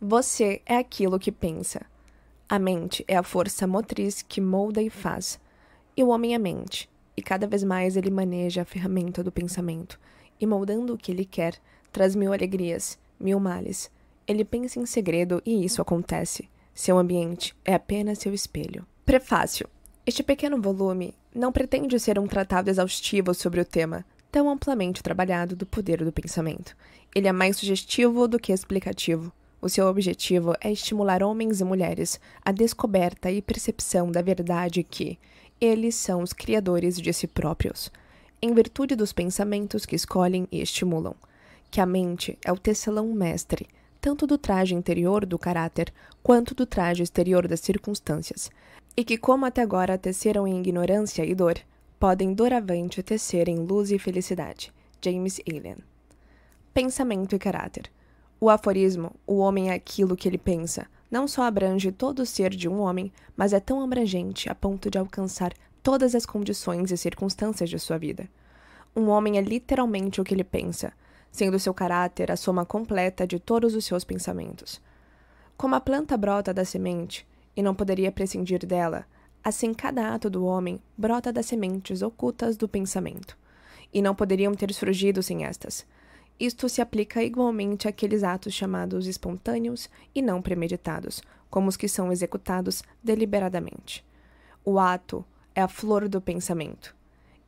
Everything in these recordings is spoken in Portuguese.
Você é aquilo que pensa. A mente é a força motriz que molda e faz. E o homem é mente, e cada vez mais ele maneja a ferramenta do pensamento, e moldando o que ele quer, traz mil alegrias, mil males. Ele pensa em segredo e isso acontece. Seu ambiente é apenas seu espelho. Prefácio. Este pequeno volume não pretende ser um tratado exaustivo sobre o tema, tão amplamente trabalhado do poder do pensamento. Ele é mais sugestivo do que explicativo. O seu objetivo é estimular homens e mulheres à descoberta e percepção da verdade que eles são os criadores de si próprios, em virtude dos pensamentos que escolhem e estimulam, que a mente é o tecelão mestre, tanto do traje interior do caráter quanto do traje exterior das circunstâncias, e que, como até agora teceram em ignorância e dor, podem doravante tecer em luz e felicidade. James Allen. Pensamento e caráter. O aforismo, o homem é aquilo que ele pensa, não só abrange todo o ser de um homem, mas é tão abrangente a ponto de alcançar todas as condições e circunstâncias de sua vida. Um homem é literalmente o que ele pensa, sendo seu caráter a soma completa de todos os seus pensamentos. Como a planta brota da semente, e não poderia prescindir dela, assim cada ato do homem brota das sementes ocultas do pensamento, e não poderiam ter surgido sem estas. Isto se aplica igualmente àqueles atos chamados espontâneos e não premeditados, como os que são executados deliberadamente. O ato é a flor do pensamento,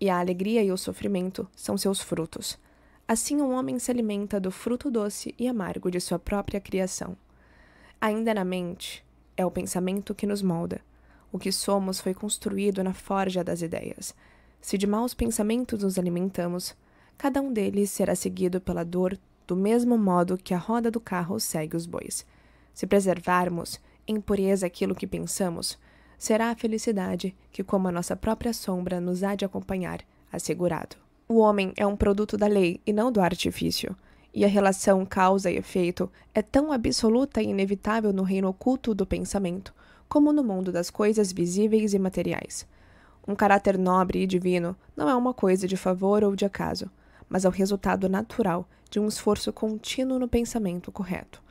e a alegria e o sofrimento são seus frutos. Assim, o homem se alimenta do fruto doce e amargo de sua própria criação. Ainda na mente, é o pensamento que nos molda. O que somos foi construído na forja das ideias. Se de maus pensamentos nos alimentamos, cada um deles será seguido pela dor do mesmo modo que a roda do carro segue os bois. Se preservarmos em pureza aquilo que pensamos, será a felicidade que, como a nossa própria sombra, nos há de acompanhar, assegurado. O homem é um produto da lei e não do artifício, e a relação causa e efeito é tão absoluta e inevitável no reino oculto do pensamento, como no mundo das coisas visíveis e materiais. Um caráter nobre e divino não é uma coisa de favor ou de acaso, mas é o resultado natural de um esforço contínuo no pensamento correto,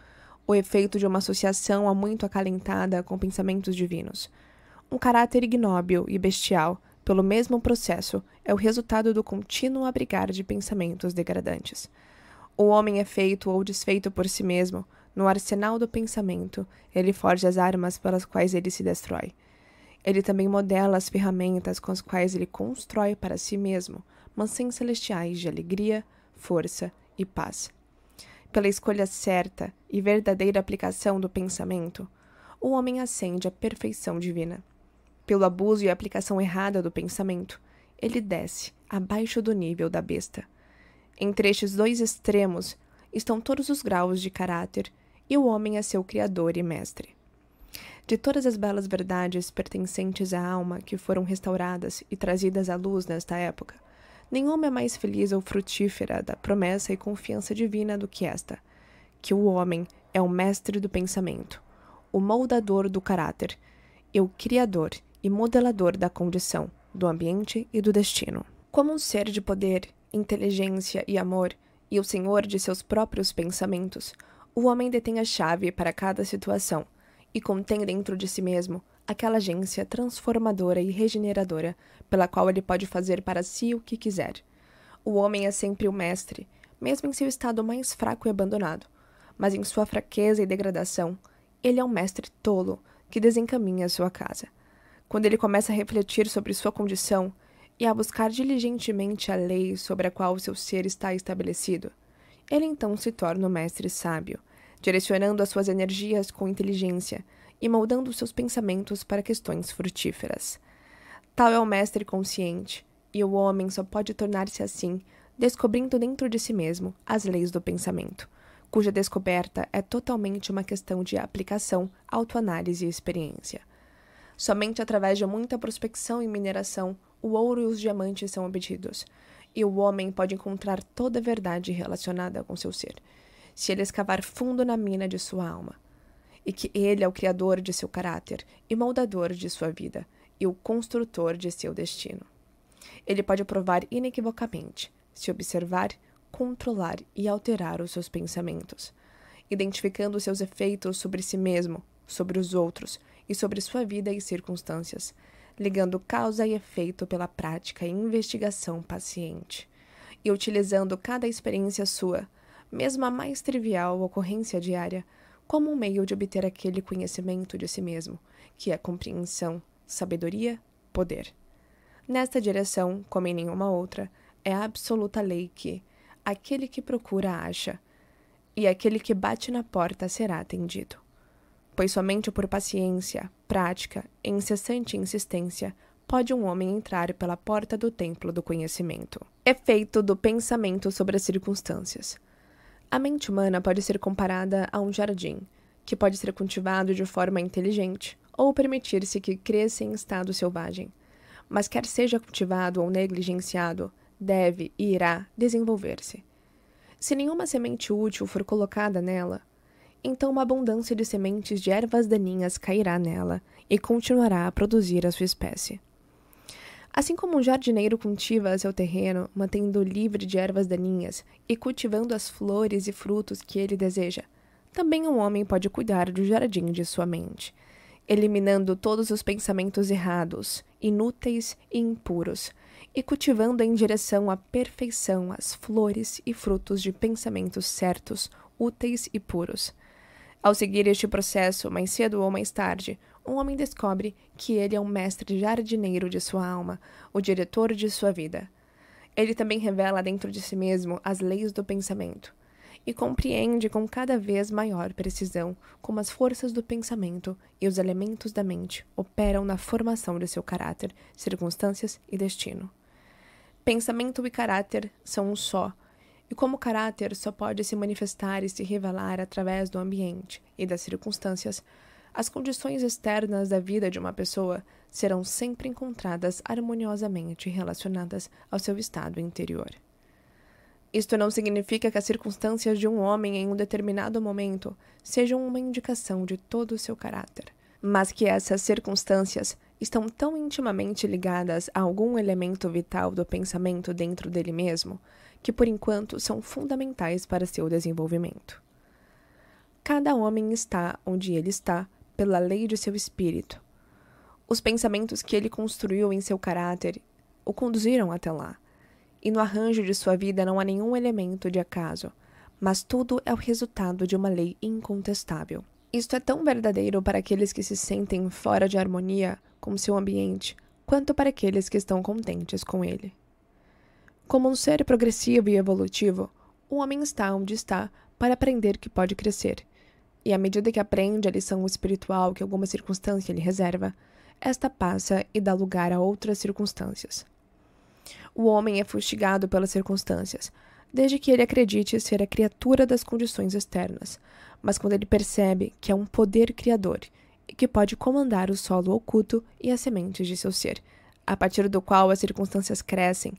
o efeito de uma associação há muito acalentada com pensamentos divinos. Um caráter ignóbil e bestial, pelo mesmo processo, é o resultado do contínuo abrigar de pensamentos degradantes. O homem é feito ou desfeito por si mesmo. No arsenal do pensamento, ele forja as armas pelas quais ele se destrói. Ele também modela as ferramentas com as quais ele constrói para si mesmo mansões celestiais de alegria, força e paz. Pela escolha certa e verdadeira aplicação do pensamento, o homem ascende à perfeição divina. Pelo abuso e aplicação errada do pensamento, ele desce abaixo do nível da besta. Entre estes dois extremos estão todos os graus de caráter, e o homem é seu criador e mestre. De todas as belas verdades pertencentes à alma que foram restauradas e trazidas à luz nesta época, nenhuma é mais feliz ou frutífera da promessa e confiança divina do que esta, que o homem é o mestre do pensamento, o moldador do caráter, e o criador e modelador da condição, do ambiente e do destino. Como um ser de poder, inteligência e amor, e o senhor de seus próprios pensamentos, o homem detém a chave para cada situação, e contém dentro de si mesmo aquela agência transformadora e regeneradora pela qual ele pode fazer para si o que quiser. O homem é sempre o mestre, mesmo em seu estado mais fraco e abandonado, mas em sua fraqueza e degradação, ele é um mestre tolo que desencaminha sua casa. Quando ele começa a refletir sobre sua condição e a buscar diligentemente a lei sobre a qual seu ser está estabelecido, ele então se torna o mestre sábio, direcionando as suas energias com inteligência e moldando seus pensamentos para questões frutíferas. Tal é o mestre consciente, e o homem só pode tornar-se assim, descobrindo dentro de si mesmo as leis do pensamento, cuja descoberta é totalmente uma questão de aplicação, autoanálise e experiência. Somente através de muita prospecção e mineração, o ouro e os diamantes são obtidos, e o homem pode encontrar toda a verdade relacionada com seu ser, se ele escavar fundo na mina de sua alma, e que ele é o criador de seu caráter e moldador de sua vida, e o construtor de seu destino. Ele pode provar inequivocamente, se observar, controlar e alterar os seus pensamentos. identificando seus efeitos sobre si mesmo, sobre os outros e sobre sua vida e circunstâncias, ligando causa e efeito pela prática e investigação paciente, e utilizando cada experiência sua, mesmo a mais trivial ocorrência diária, como um meio de obter aquele conhecimento de si mesmo, que é compreensão, sabedoria, poder. Nesta direção, como em nenhuma outra, é a absoluta lei que aquele que procura acha, e aquele que bate na porta será atendido. Pois somente por paciência, prática e incessante insistência pode um homem entrar pela porta do templo do conhecimento. Efeito do pensamento sobre as circunstâncias. A mente humana pode ser comparada a um jardim, que pode ser cultivado de forma inteligente ou permitir-se que cresça em estado selvagem. Mas quer seja cultivado ou negligenciado, deve e irá desenvolver-se. Se nenhuma semente útil for colocada nela, então uma abundância de sementes de ervas daninhas cairá nela e continuará a produzir a sua espécie. Assim como um jardineiro cultiva seu terreno, mantendo livre de ervas daninhas e cultivando as flores e frutos que ele deseja, também um homem pode cuidar do jardim de sua mente, eliminando todos os pensamentos errados, inúteis e impuros, e cultivando em direção à perfeição as flores e frutos de pensamentos certos, úteis e puros. Ao seguir este processo, mais cedo ou mais tarde, um homem descobre que ele é um mestre jardineiro de sua alma, o diretor de sua vida. Ele também revela dentro de si mesmo as leis do pensamento e compreende com cada vez maior precisão como as forças do pensamento e os elementos da mente operam na formação de seu caráter, circunstâncias e destino. Pensamento e caráter são um só, e como caráter só pode se manifestar e se revelar através do ambiente e das circunstâncias, as condições externas da vida de uma pessoa serão sempre encontradas harmoniosamente relacionadas ao seu estado interior. Isto não significa que as circunstâncias de um homem em um determinado momento sejam uma indicação de todo o seu caráter, mas que essas circunstâncias estão tão intimamente ligadas a algum elemento vital do pensamento dentro dele mesmo, que por enquanto são fundamentais para seu desenvolvimento. Cada homem está onde ele está pela lei de seu espírito. Os pensamentos que ele construiu em seu caráter o conduziram até lá, e no arranjo de sua vida não há nenhum elemento de acaso, mas tudo é o resultado de uma lei incontestável. Isto é tão verdadeiro para aqueles que se sentem fora de harmonia com seu ambiente, quanto para aqueles que estão contentes com ele. Como um ser progressivo e evolutivo, o homem está onde está para aprender que pode crescer, e à medida que aprende a lição espiritual que alguma circunstância lhe reserva, esta passa e dá lugar a outras circunstâncias. O homem é fustigado pelas circunstâncias, desde que ele acredite ser a criatura das condições externas, mas quando ele percebe que é um poder criador e que pode comandar o solo oculto e as sementes de seu ser, a partir do qual as circunstâncias crescem,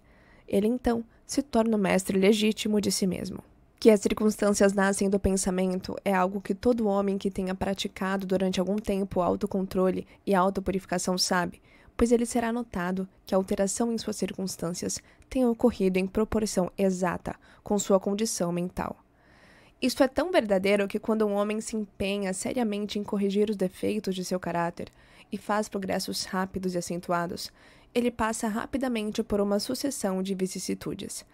ele então se torna o mestre legítimo de si mesmo. Que as circunstâncias nascem do pensamento é algo que todo homem que tenha praticado durante algum tempo o autocontrole e a autopurificação sabe, pois ele será notado que a alteração em suas circunstâncias tem ocorrido em proporção exata com sua condição mental. Isto é tão verdadeiro que quando um homem se empenha seriamente em corrigir os defeitos de seu caráter e faz progressos rápidos e acentuados, ele passa rapidamente por uma sucessão de vicissitudes.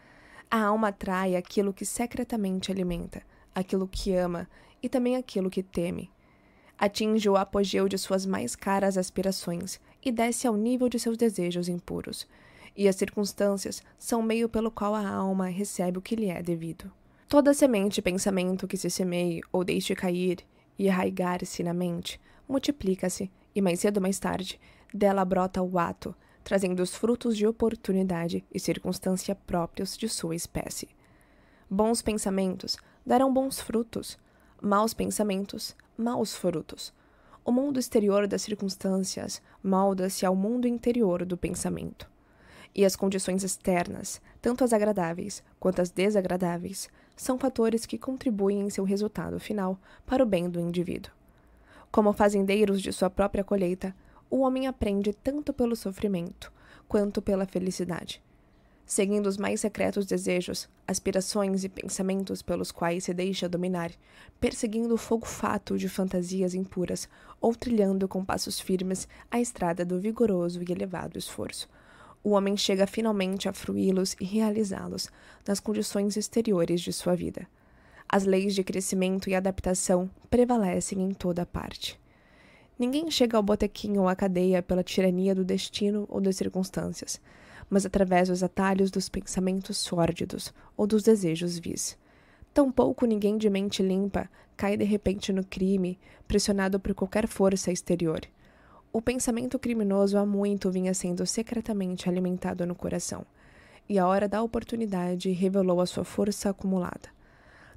A alma atrai aquilo que secretamente alimenta, aquilo que ama e também aquilo que teme. Atinge o apogeu de suas mais caras aspirações e desce ao nível de seus desejos impuros. E as circunstâncias são o meio pelo qual a alma recebe o que lhe é devido. Toda semente de pensamento que se semeie ou deixe cair e arraigar-se na mente, multiplica-se e mais cedo ou mais tarde, dela brota o ato, trazendo os frutos de oportunidade e circunstância próprios de sua espécie. Bons pensamentos darão bons frutos, maus pensamentos, maus frutos. O mundo exterior das circunstâncias molda-se ao mundo interior do pensamento. E as condições externas, tanto as agradáveis quanto as desagradáveis, são fatores que contribuem em seu resultado final para o bem do indivíduo. Como fazendeiros de sua própria colheita, o homem aprende tanto pelo sofrimento quanto pela felicidade. seguindo os mais secretos desejos, aspirações e pensamentos pelos quais se deixa dominar, perseguindo o fogo fato de fantasias impuras, ou trilhando com passos firmes a estrada do vigoroso e elevado esforço. O homem chega finalmente a fruí-los e realizá-los nas condições exteriores de sua vida. As leis de crescimento e adaptação prevalecem em toda parte. Ninguém chega ao botequim ou à cadeia pela tirania do destino ou das circunstâncias, mas através dos atalhos dos pensamentos sórdidos ou dos desejos vis. Tampouco ninguém de mente limpa cai de repente no crime, pressionado por qualquer força exterior. O pensamento criminoso há muito vinha sendo secretamente alimentado no coração, e a hora da oportunidade revelou a sua força acumulada.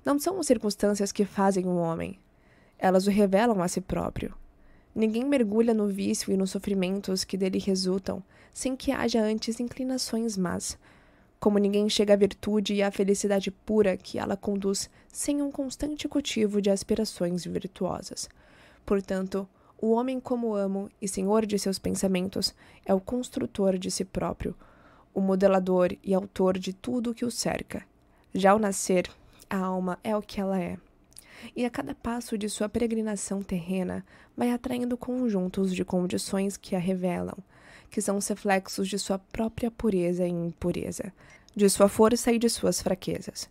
Não são as circunstâncias que fazem o homem, elas o revelam a si próprio. Ninguém mergulha no vício e nos sofrimentos que dele resultam, sem que haja antes inclinações más, como ninguém chega à virtude e à felicidade pura que ela conduz sem um constante cultivo de aspirações virtuosas. Portanto, o homem como amo e senhor de seus pensamentos é o construtor de si próprio, o modelador e autor de tudo o que o cerca. Já ao nascer, a alma é o que ela é. E a cada passo de sua peregrinação terrena vai atraindo conjuntos de condições que a revelam, que são os reflexos de sua própria pureza e impureza, de sua força e de suas fraquezas.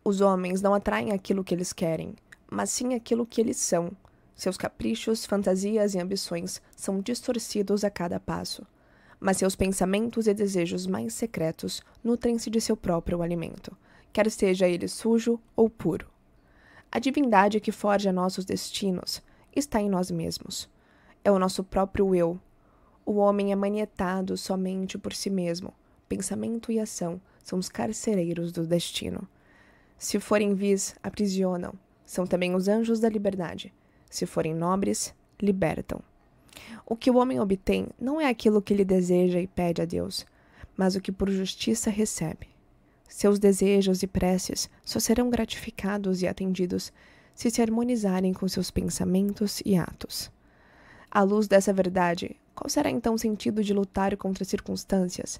Os homens não atraem aquilo que eles querem, mas sim aquilo que eles são. Seus caprichos, fantasias e ambições são distorcidos a cada passo, mas seus pensamentos e desejos mais secretos nutrem-se de seu próprio alimento, quer seja ele sujo ou puro. A divindade que forja nossos destinos está em nós mesmos. É o nosso próprio eu. O homem é manietado somente por si mesmo. Pensamento e ação são os carcereiros do destino. Se forem vis, aprisionam. São também os anjos da liberdade. Se forem nobres, libertam. O que o homem obtém não é aquilo que ele deseja e pede a Deus, mas o que por justiça recebe. Seus desejos e preces só serão gratificados e atendidos se se harmonizarem com seus pensamentos e atos. À luz dessa verdade, qual será então o sentido de lutar contra as circunstâncias?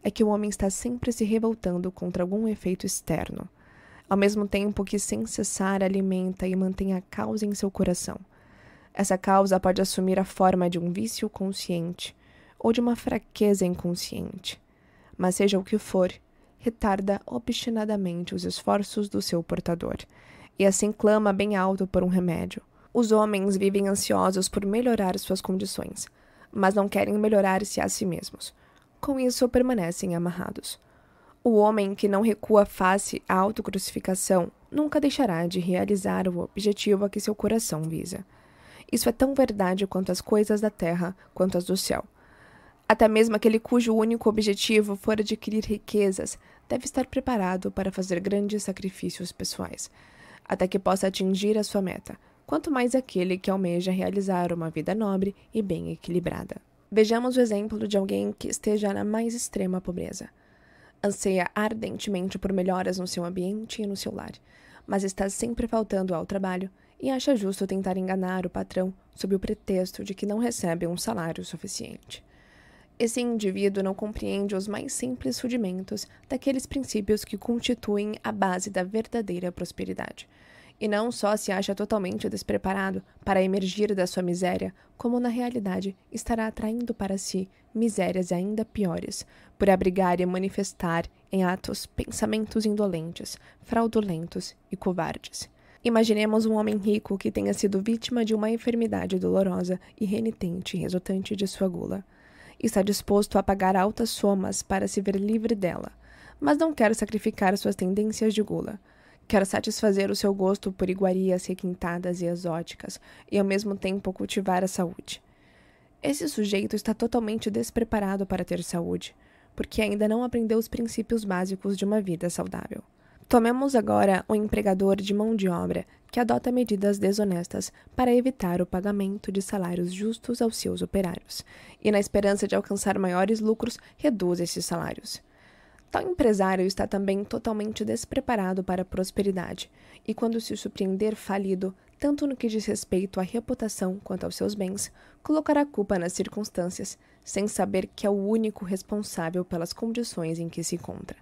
É que o homem está sempre se revoltando contra algum efeito externo, ao mesmo tempo que sem cessar alimenta e mantém a causa em seu coração. Essa causa pode assumir a forma de um vício consciente ou de uma fraqueza inconsciente, mas seja o que for, retarda obstinadamente os esforços do seu portador, e assim clama bem alto por um remédio. Os homens vivem ansiosos por melhorar suas condições, mas não querem melhorar-se a si mesmos. Com isso, permanecem amarrados. O homem que não recua face à autocrucificação nunca deixará de realizar o objetivo a que seu coração visa. Isso é tão verdade quanto as coisas da terra, quanto as do céu. Até mesmo aquele cujo único objetivo for adquirir riquezas deve estar preparado para fazer grandes sacrifícios pessoais, até que possa atingir a sua meta, quanto mais aquele que almeja realizar uma vida nobre e bem equilibrada. Vejamos o exemplo de alguém que esteja na mais extrema pobreza. Anseia ardentemente por melhoras no seu ambiente e no seu lar, mas está sempre faltando ao trabalho e acha justo tentar enganar o patrão sob o pretexto de que não recebe um salário suficiente. Esse indivíduo não compreende os mais simples rudimentos daqueles princípios que constituem a base da verdadeira prosperidade, e não só se acha totalmente despreparado para emergir da sua miséria, como na realidade estará atraindo para si misérias ainda piores, por abrigar e manifestar em atos pensamentos indolentes, fraudulentos e covardes. Imaginemos um homem rico que tenha sido vítima de uma enfermidade dolorosa e renitente resultante de sua gula. Está disposto a pagar altas somas para se ver livre dela, mas não quer sacrificar suas tendências de gula. Quer satisfazer o seu gosto por iguarias requintadas e exóticas e ao mesmo tempo cultivar a saúde. Esse sujeito está totalmente despreparado para ter saúde, porque ainda não aprendeu os princípios básicos de uma vida saudável. Tomemos agora o empregador de mão de obra que adota medidas desonestas para evitar o pagamento de salários justos aos seus operários, e na esperança de alcançar maiores lucros, reduz esses salários. Tal empresário está também totalmente despreparado para a prosperidade, e quando se surpreender falido, tanto no que diz respeito à reputação quanto aos seus bens, colocar a culpa nas circunstâncias, sem saber que é o único responsável pelas condições em que se encontra.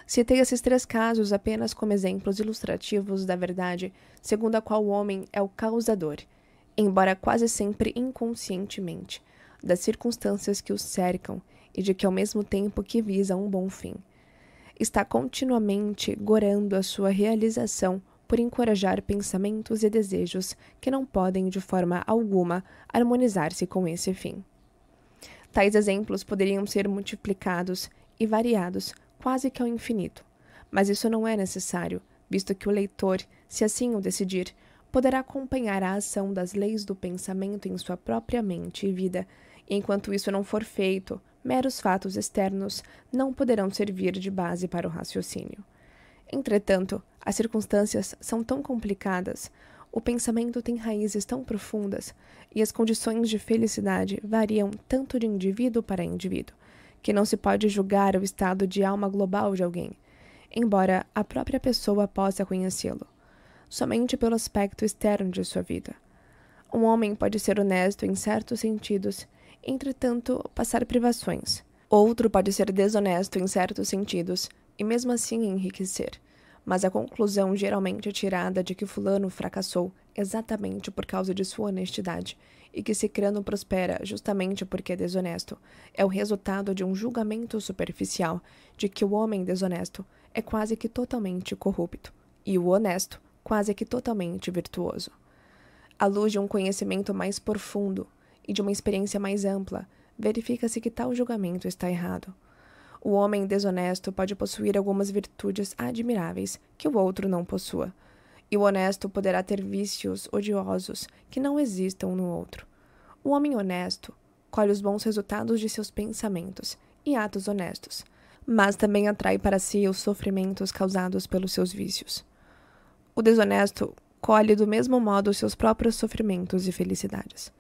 Citei esses 3 casos apenas como exemplos ilustrativos da verdade segundo a qual o homem é o causador, embora quase sempre inconscientemente, das circunstâncias que o cercam e de que ao mesmo tempo que visa um bom fim. Está continuamente gorando a sua realização por encorajar pensamentos e desejos que não podem de forma alguma harmonizar-se com esse fim. Tais exemplos poderiam ser multiplicados e variados quase que ao infinito, mas isso não é necessário, visto que o leitor, se assim o decidir, poderá acompanhar a ação das leis do pensamento em sua própria mente e vida, e enquanto isso não for feito, meros fatos externos não poderão servir de base para o raciocínio. Entretanto, as circunstâncias são tão complicadas, o pensamento tem raízes tão profundas e as condições de felicidade variam tanto de indivíduo para indivíduo, que não se pode julgar o estado de alma global de alguém, embora a própria pessoa possa conhecê-lo, somente pelo aspecto externo de sua vida. Um homem pode ser honesto em certos sentidos, entretanto passar privações. Outro pode ser desonesto em certos sentidos e mesmo assim enriquecer. Mas a conclusão geralmente tirada de que fulano fracassou exatamente por causa de sua honestidade e que cicrano prospera justamente porque é desonesto é o resultado de um julgamento superficial de que o homem desonesto é quase que totalmente corrupto e o honesto quase que totalmente virtuoso. À luz de um conhecimento mais profundo e de uma experiência mais ampla, verifica-se que tal julgamento está errado. O homem desonesto pode possuir algumas virtudes admiráveis que o outro não possua, e o honesto poderá ter vícios odiosos que não existam no outro. O homem honesto colhe os bons resultados de seus pensamentos e atos honestos, mas também atrai para si os sofrimentos causados pelos seus vícios. O desonesto colhe do mesmo modo os seus próprios sofrimentos e felicidades.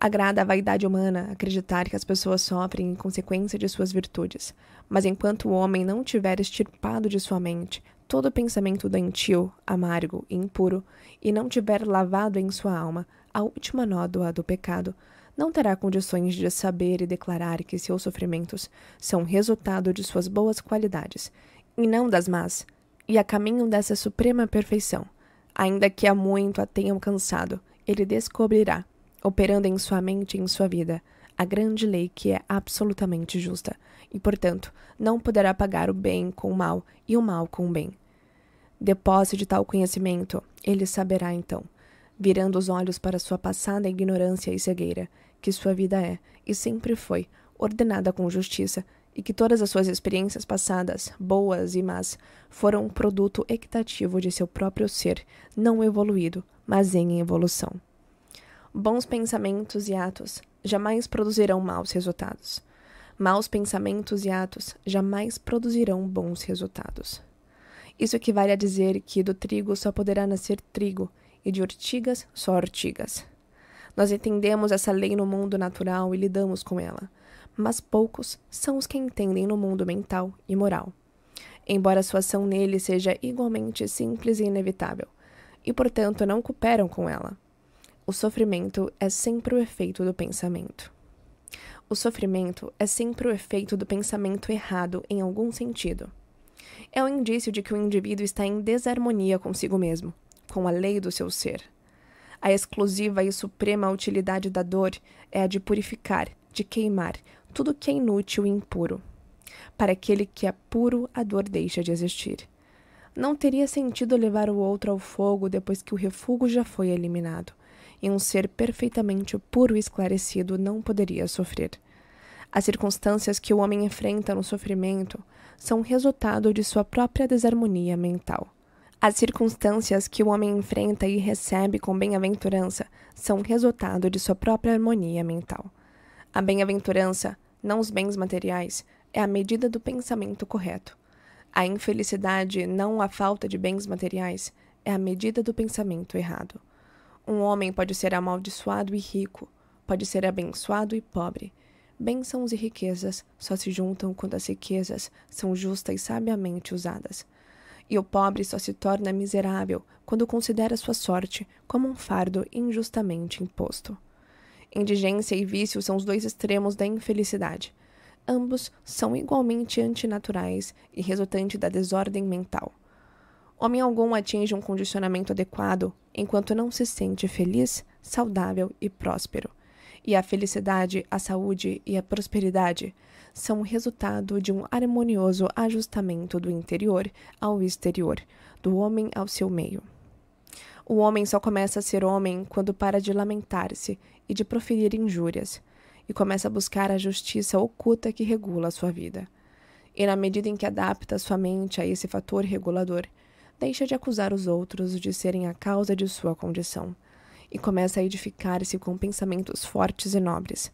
Agrada à vaidade humana acreditar que as pessoas sofrem em consequência de suas virtudes, mas enquanto o homem não tiver extirpado de sua mente todo pensamento doentio, amargo e impuro, e não tiver lavado em sua alma a última nódoa do pecado, não terá condições de saber e declarar que seus sofrimentos são resultado de suas boas qualidades, e não das más, e a caminho dessa suprema perfeição. Ainda que há muito a tenha alcançado, ele descobrirá, operando em sua mente e em sua vida, a grande lei que é absolutamente justa, e, portanto, não poderá pagar o bem com o mal e o mal com o bem. De posse de tal conhecimento, ele saberá, então, virando os olhos para sua passada ignorância e cegueira, que sua vida é, e sempre foi, ordenada com justiça, e que todas as suas experiências passadas, boas e más, foram um produto equitativo de seu próprio ser, não evoluído, mas em evolução. Bons pensamentos e atos jamais produzirão maus resultados. Maus pensamentos e atos jamais produzirão bons resultados. Isso equivale a dizer que do trigo só poderá nascer trigo e de ortigas só ortigas. Nós entendemos essa lei no mundo natural e lidamos com ela, mas poucos são os que entendem no mundo mental e moral, embora sua ação nele seja igualmente simples e inevitável, e portanto não cooperam com ela. O sofrimento é sempre o efeito do pensamento. O sofrimento é sempre o efeito do pensamento errado em algum sentido. É um indício de que o indivíduo está em desarmonia consigo mesmo, com a lei do seu ser. A exclusiva e suprema utilidade da dor é a de purificar, de queimar, tudo que é inútil e impuro. Para aquele que é puro, a dor deixa de existir. Não teria sentido levar o outro ao fogo depois que o refúgio já foi eliminado, e um ser perfeitamente puro e esclarecido não poderia sofrer. As circunstâncias que o homem enfrenta no sofrimento são resultado de sua própria desarmonia mental. As circunstâncias que o homem enfrenta e recebe com bem-aventurança são resultado de sua própria harmonia mental. A bem-aventurança, não os bens materiais, é a medida do pensamento correto. A infelicidade, não a falta de bens materiais, é a medida do pensamento errado. Um homem pode ser amaldiçoado e rico, pode ser abençoado e pobre. Bênçãos e riquezas só se juntam quando as riquezas são justas e sabiamente usadas. E o pobre só se torna miserável quando considera sua sorte como um fardo injustamente imposto. Indigência e vício são os dois extremos da infelicidade. Ambos são igualmente antinaturais e resultante da desordem mental. Homem algum atinge um condicionamento adequado enquanto não se sente feliz, saudável e próspero. E a felicidade, a saúde e a prosperidade são o resultado de um harmonioso ajustamento do interior ao exterior, do homem ao seu meio. O homem só começa a ser homem quando para de lamentar-se e de proferir injúrias, e começa a buscar a justiça oculta que regula a sua vida. E na medida em que adapta sua mente a esse fator regulador, deixa de acusar os outros de serem a causa de sua condição, e começa a edificar-se com pensamentos fortes e nobres.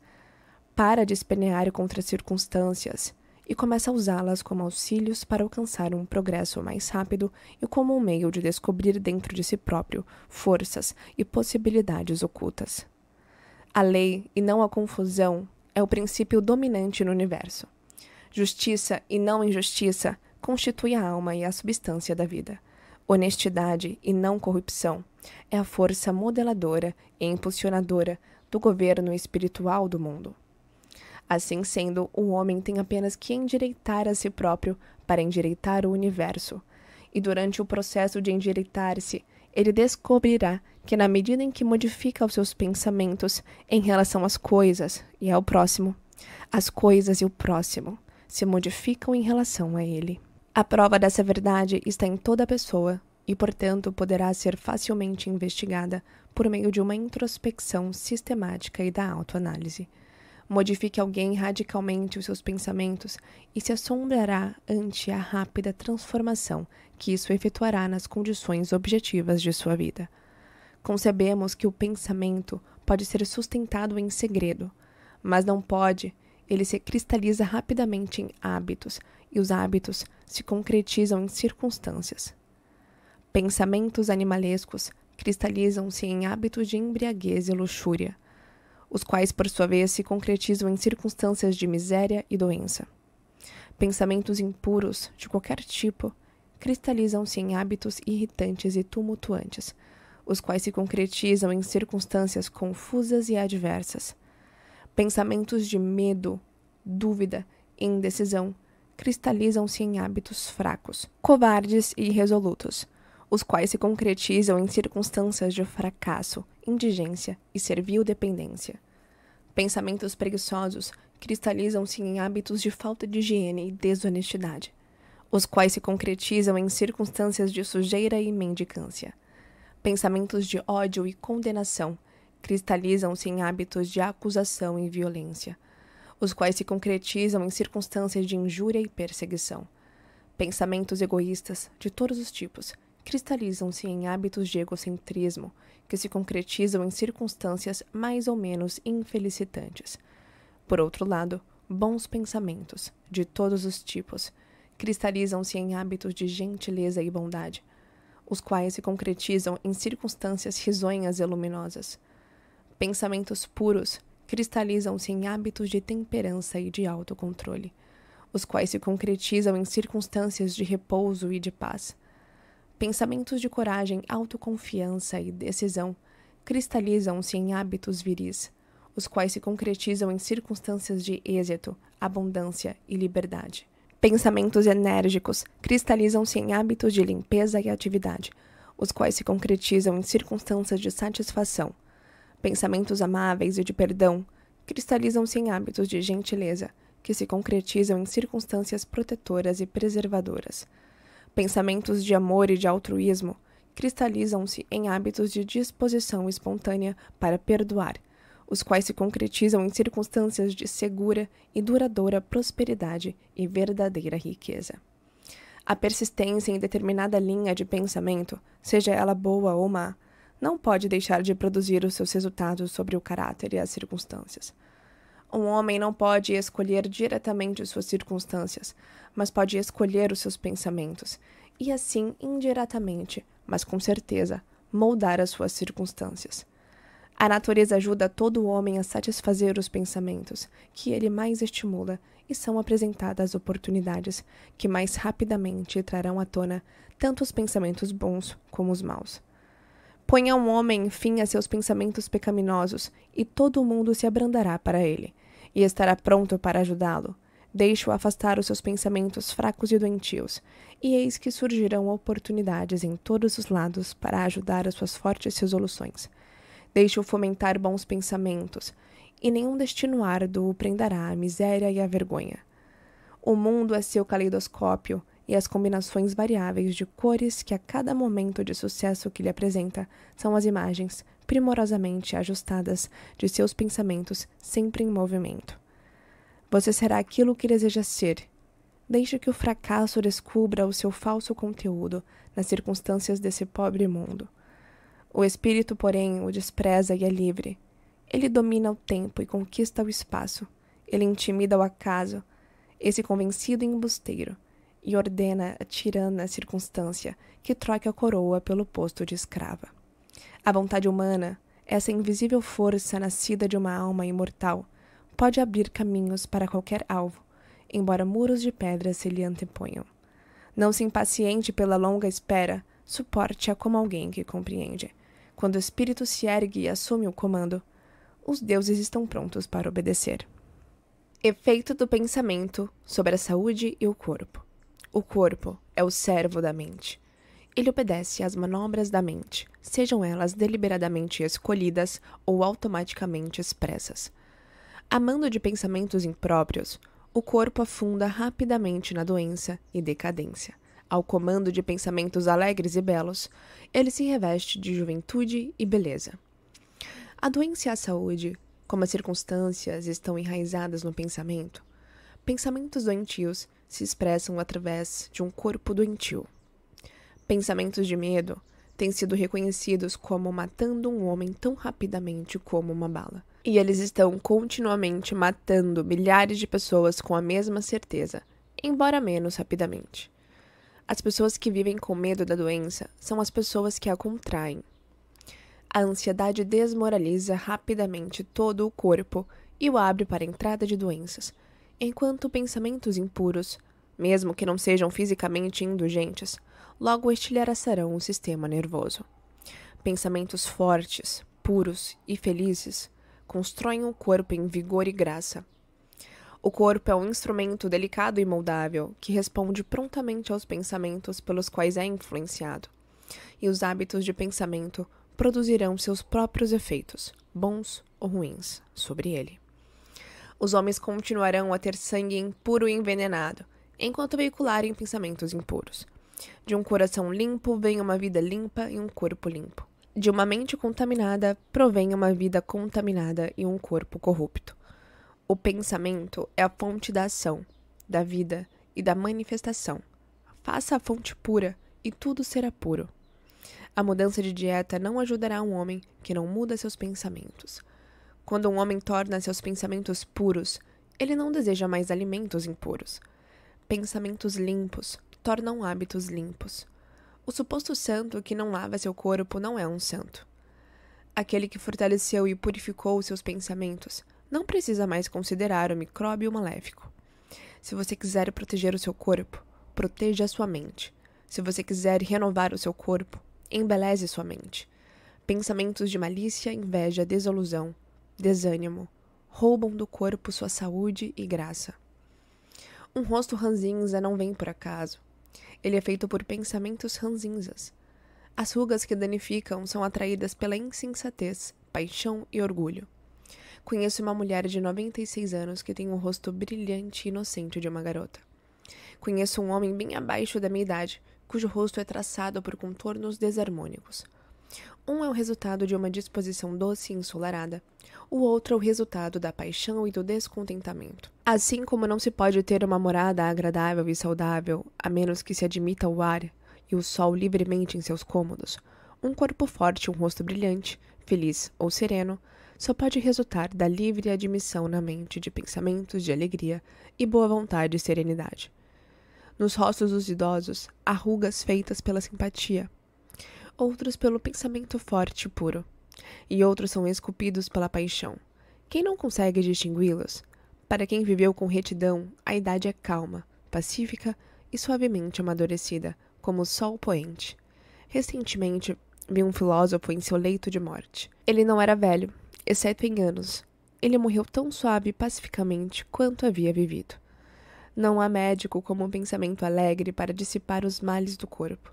Para de espernear contra as circunstâncias e começa a usá-las como auxílios para alcançar um progresso mais rápido e como um meio de descobrir dentro de si próprio forças e possibilidades ocultas. A lei, e não a confusão, é o princípio dominante no universo. Justiça, e não injustiça, constitui a alma e a substância da vida. Honestidade, e não corrupção, é a força modeladora e impulsionadora do governo espiritual do mundo. Assim sendo, o homem tem apenas que endireitar a si próprio para endireitar o universo, e durante o processo de endireitar-se, ele descobrirá que na medida em que modifica os seus pensamentos em relação às coisas e ao próximo, as coisas e o próximo se modificam em relação a ele. A prova dessa verdade está em toda pessoa e, portanto, poderá ser facilmente investigada por meio de uma introspecção sistemática e da autoanálise. Modifique alguém radicalmente os seus pensamentos e se assombrará ante a rápida transformação que isso efetuará nas condições objetivas de sua vida. Concebemos que o pensamento pode ser sustentado em segredo, mas não pode, ele se cristaliza rapidamente em hábitos, e os hábitos se concretizam em circunstâncias. Pensamentos animalescos cristalizam-se em hábitos de embriaguez e luxúria, os quais, por sua vez, se concretizam em circunstâncias de miséria e doença. Pensamentos impuros, de qualquer tipo, cristalizam-se em hábitos irritantes e tumultuantes, os quais se concretizam em circunstâncias confusas e adversas. Pensamentos de medo, dúvida e indecisão cristalizam-se em hábitos fracos, covardes e irresolutos, os quais se concretizam em circunstâncias de fracasso, indigência e servil dependência. Pensamentos preguiçosos cristalizam-se em hábitos de falta de higiene e desonestidade, os quais se concretizam em circunstâncias de sujeira e mendicância. Pensamentos de ódio e condenação cristalizam-se em hábitos de acusação e violência, os quais se concretizam em circunstâncias de injúria e perseguição. Pensamentos egoístas, de todos os tipos, cristalizam-se em hábitos de egocentrismo, que se concretizam em circunstâncias mais ou menos infelicitantes. Por outro lado, bons pensamentos, de todos os tipos, cristalizam-se em hábitos de gentileza e bondade, os quais se concretizam em circunstâncias risonhas e luminosas. Pensamentos puros cristalizam-se em hábitos de temperança e de autocontrole, os quais se concretizam em circunstâncias de repouso e de paz. Pensamentos de coragem, autoconfiança e decisão cristalizam-se em hábitos viris, os quais se concretizam em circunstâncias de êxito, abundância e liberdade. Pensamentos enérgicos cristalizam-se em hábitos de limpeza e atividade, os quais se concretizam em circunstâncias de satisfação. Pensamentos amáveis e de perdão cristalizam-se em hábitos de gentileza, que se concretizam em circunstâncias protetoras e preservadoras. Pensamentos de amor e de altruísmo cristalizam-se em hábitos de disposição espontânea para perdoar, os quais se concretizam em circunstâncias de segura e duradoura prosperidade e verdadeira riqueza. A persistência em determinada linha de pensamento, seja ela boa ou má, não pode deixar de produzir os seus resultados sobre o caráter e as circunstâncias. Um homem não pode escolher diretamente suas circunstâncias, mas pode escolher os seus pensamentos, e assim, indiretamente, mas com certeza, moldar as suas circunstâncias. A natureza ajuda todo homem a satisfazer os pensamentos que ele mais estimula e são apresentadas oportunidades que mais rapidamente trarão à tona tanto os pensamentos bons como os maus. Ponha um homem fim a seus pensamentos pecaminosos e todo o mundo se abrandará para ele e estará pronto para ajudá-lo. Deixe-o afastar os seus pensamentos fracos e doentios, e eis que surgirão oportunidades em todos os lados para ajudar as suas fortes resoluções. Deixe-o fomentar bons pensamentos, e nenhum destino árduo o prenderá à miséria e à vergonha. O mundo é seu caleidoscópio, e as combinações variáveis de cores que a cada momento de sucesso que lhe apresenta são as imagens primorosamente ajustadas de seus pensamentos sempre em movimento. Você será aquilo que deseja ser. Deixe que o fracasso descubra o seu falso conteúdo nas circunstâncias desse pobre mundo. O espírito, porém, o despreza e é livre. Ele domina o tempo e conquista o espaço. Ele intimida o acaso, esse convencido embusteiro, e ordena a tirana circunstância que troque a coroa pelo posto de escrava. A vontade humana, essa invisível força nascida de uma alma imortal, pode abrir caminhos para qualquer alvo, embora muros de pedra se lhe anteponham. Não se impaciente pela longa espera, suporte-a como alguém que compreende. Quando o espírito se ergue e assume o comando, os deuses estão prontos para obedecer. Efeito do pensamento sobre a saúde e o corpo. O corpo é o servo da mente. Ele obedece às manobras da mente, sejam elas deliberadamente escolhidas ou automaticamente expressas. Amando de pensamentos impróprios, o corpo afunda rapidamente na doença e decadência. Ao comando de pensamentos alegres e belos, ele se reveste de juventude e beleza. A doença e a saúde, como as circunstâncias estão enraizadas no pensamento, pensamentos doentios se expressam através de um corpo doentio. Pensamentos de medo têm sido reconhecidos como matando um homem tão rapidamente como uma bala. E eles estão continuamente matando milhares de pessoas com a mesma certeza, embora menos rapidamente. As pessoas que vivem com medo da doença são as pessoas que a contraem. A ansiedade desmoraliza rapidamente todo o corpo e o abre para a entrada de doenças, enquanto pensamentos impuros, mesmo que não sejam fisicamente indulgentes, logo estilhaçarão o sistema nervoso. Pensamentos fortes, puros e felizes constroem o corpo em vigor e graça. O corpo é um instrumento delicado e moldável que responde prontamente aos pensamentos pelos quais é influenciado, e os hábitos de pensamento produzirão seus próprios efeitos, bons ou ruins, sobre ele. Os homens continuarão a ter sangue impuro e envenenado, enquanto veicularem pensamentos impuros. De um coração limpo vem uma vida limpa e um corpo limpo. De uma mente contaminada provém uma vida contaminada e um corpo corrupto. O pensamento é a fonte da ação, da vida e da manifestação. Faça a fonte pura e tudo será puro. A mudança de dieta não ajudará um homem que não muda seus pensamentos. Quando um homem torna seus pensamentos puros, ele não deseja mais alimentos impuros. Pensamentos limpos tornam hábitos limpos. O suposto santo que não lava seu corpo não é um santo. Aquele que fortaleceu e purificou seus pensamentos não precisa mais considerar o micróbio maléfico. Se você quiser proteger o seu corpo, proteja a sua mente. Se você quiser renovar o seu corpo, embeleze sua mente. Pensamentos de malícia, inveja, desilusão, desânimo roubam do corpo sua saúde e graça. Um rosto ranzinza não vem por acaso. Ele é feito por pensamentos ranzinzas. As rugas que danificam são atraídas pela insensatez, paixão e orgulho. Conheço uma mulher de 96 anos que tem um rosto brilhante e inocente de uma garota. Conheço um homem bem abaixo da minha idade, cujo rosto é traçado por contornos desarmônicos. Um é o resultado de uma disposição doce e ensolarada, o outro é o resultado da paixão e do descontentamento. Assim como não se pode ter uma morada agradável e saudável, a menos que se admita o ar e o sol livremente em seus cômodos, um corpo forte e um rosto brilhante, feliz ou sereno, só pode resultar da livre admissão na mente de pensamentos de alegria e boa vontade e serenidade. Nos rostos dos idosos, há rugas feitas pela simpatia, outros pelo pensamento forte e puro. e outros são esculpidos pela paixão. Quem não consegue distingui-los? Para quem viveu com retidão, a idade é calma, pacífica e suavemente amadurecida, como o sol poente. Recentemente, vi um filósofo em seu leito de morte. Ele não era velho, exceto em anos. Ele morreu tão suave e pacificamente quanto havia vivido. Não há médico como um pensamento alegre para dissipar os males do corpo.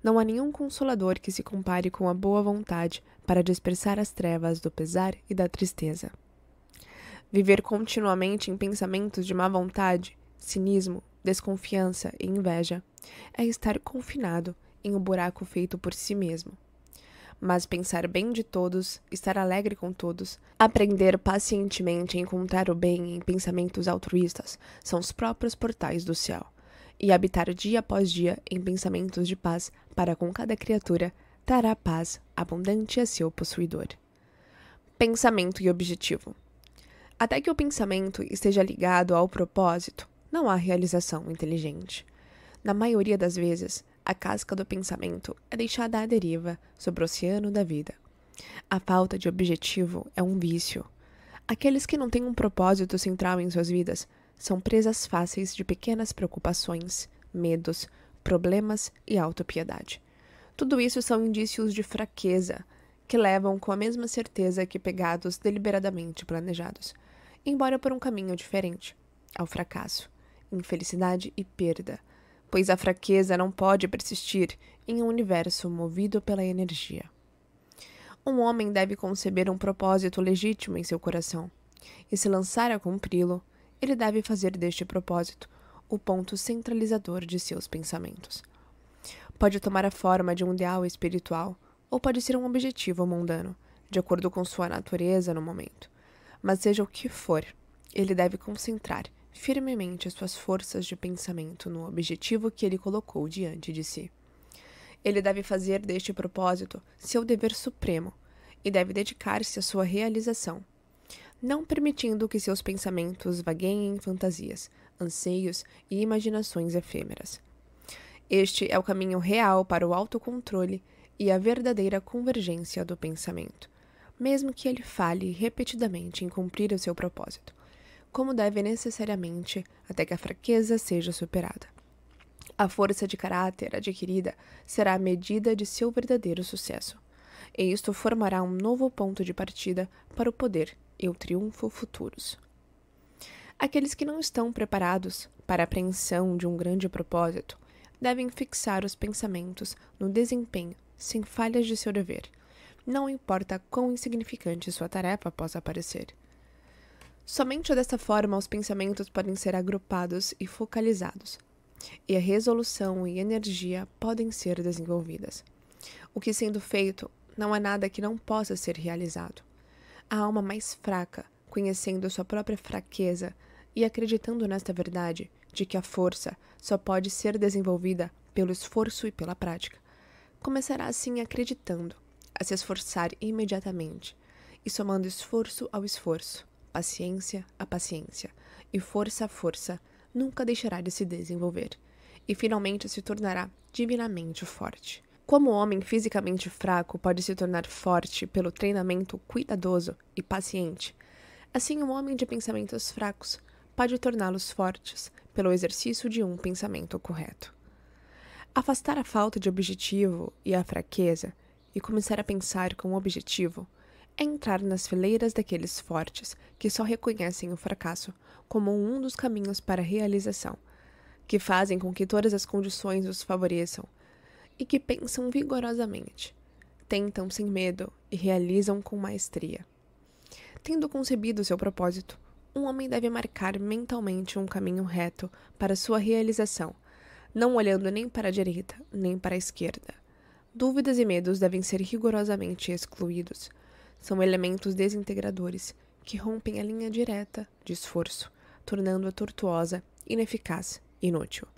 Não há nenhum consolador que se compare com a boa vontade para dispersar as trevas do pesar e da tristeza. Viver continuamente em pensamentos de má vontade, cinismo, desconfiança e inveja é estar confinado em um buraco feito por si mesmo. Mas pensar bem de todos, estar alegre com todos, aprender pacientemente a encontrar o bem em pensamentos altruístas são os próprios portais do céu. E habitar dia após dia em pensamentos de paz para com cada criatura trará paz abundante a seu possuidor. Pensamento e objetivo. Até que o pensamento esteja ligado ao propósito, não há realização inteligente. Na maioria das vezes, a casca do pensamento é deixada à deriva sobre o oceano da vida. A falta de objetivo é um vício. Aqueles que não têm um propósito central em suas vidas são presas fáceis de pequenas preocupações, medos, problemas e autopiedade. Tudo isso são indícios de fraqueza, que levam com a mesma certeza que pegados deliberadamente planejados, embora por um caminho diferente, ao fracasso, infelicidade e perda, pois a fraqueza não pode persistir em um universo movido pela energia. Um homem deve conceber um propósito legítimo em seu coração, e se lançar a cumpri-lo, ele deve fazer deste propósito o ponto centralizador de seus pensamentos. Pode tomar a forma de um ideal espiritual, ou pode ser um objetivo mundano, de acordo com sua natureza no momento. Mas seja o que for, ele deve concentrar firmemente as suas forças de pensamento no objetivo que ele colocou diante de si. Ele deve fazer deste propósito seu dever supremo e deve dedicar-se à sua realização, não permitindo que seus pensamentos vagueiem em fantasias, anseios e imaginações efêmeras. Este é o caminho real para o autocontrole e a verdadeira convergência do pensamento, mesmo que ele falhe repetidamente em cumprir o seu propósito, como deve necessariamente até que a fraqueza seja superada. A força de caráter adquirida será a medida de seu verdadeiro sucesso, e isto formará um novo ponto de partida para o poder e o triunfo futuros. Aqueles que não estão preparados para a apreensão de um grande propósito devem fixar os pensamentos no desempenho sem falhas de seu dever, não importa quão insignificante sua tarefa possa parecer. Somente desta forma os pensamentos podem ser agrupados e focalizados, e a resolução e energia podem ser desenvolvidas. O que sendo feito, não há nada que não possa ser realizado. A alma mais fraca, conhecendo sua própria fraqueza e acreditando nesta verdade de que a força só pode ser desenvolvida pelo esforço e pela prática, começará assim acreditando, a se esforçar imediatamente, e somando esforço ao esforço, paciência a paciência e força a força, nunca deixará de se desenvolver, e finalmente se tornará divinamente forte. Como o homem fisicamente fraco pode se tornar forte pelo treinamento cuidadoso e paciente, assim o homem de pensamentos fracos pode torná-los fortes pelo exercício de um pensamento correto. Afastar a falta de objetivo e a fraqueza e começar a pensar com objetivo é entrar nas fileiras daqueles fortes que só reconhecem o fracasso como um dos caminhos para a realização, que fazem com que todas as condições os favoreçam e que pensam vigorosamente, tentam sem medo e realizam com maestria. Tendo concebido seu propósito, um homem deve marcar mentalmente um caminho reto para sua realização, não olhando nem para a direita nem para a esquerda. Dúvidas e medos devem ser rigorosamente excluídos. São elementos desintegradores que rompem a linha direta de esforço, tornando-a tortuosa, ineficaz, inútil.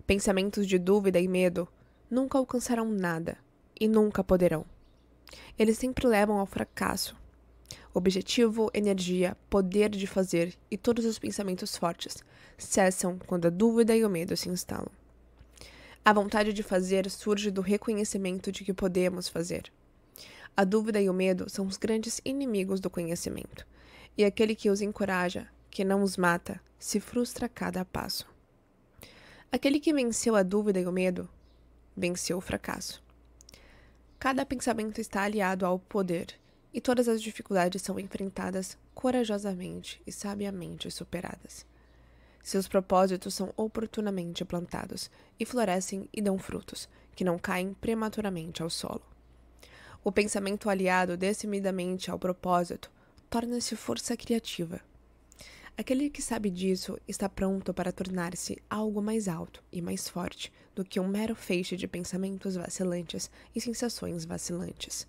Pensamentos de dúvida e medo nunca alcançarão nada e nunca poderão. Eles sempre levam ao fracasso. Objetivo, energia, poder de fazer e todos os pensamentos fortes cessam quando a dúvida e o medo se instalam. A vontade de fazer surge do reconhecimento de que podemos fazer. A dúvida e o medo são os grandes inimigos do conhecimento, e aquele que os encoraja, que não os mata, se frustra a cada passo. Aquele que venceu a dúvida e o medo, venceu o fracasso. Cada pensamento está aliado ao poder, e todas as dificuldades são enfrentadas corajosamente e sabiamente superadas. Seus propósitos são oportunamente plantados e florescem e dão frutos, que não caem prematuramente ao solo. O pensamento aliado decididamente ao propósito torna-se força criativa. Aquele que sabe disso está pronto para tornar-se algo mais alto e mais forte do que um mero feixe de pensamentos vacilantes e sensações vacilantes.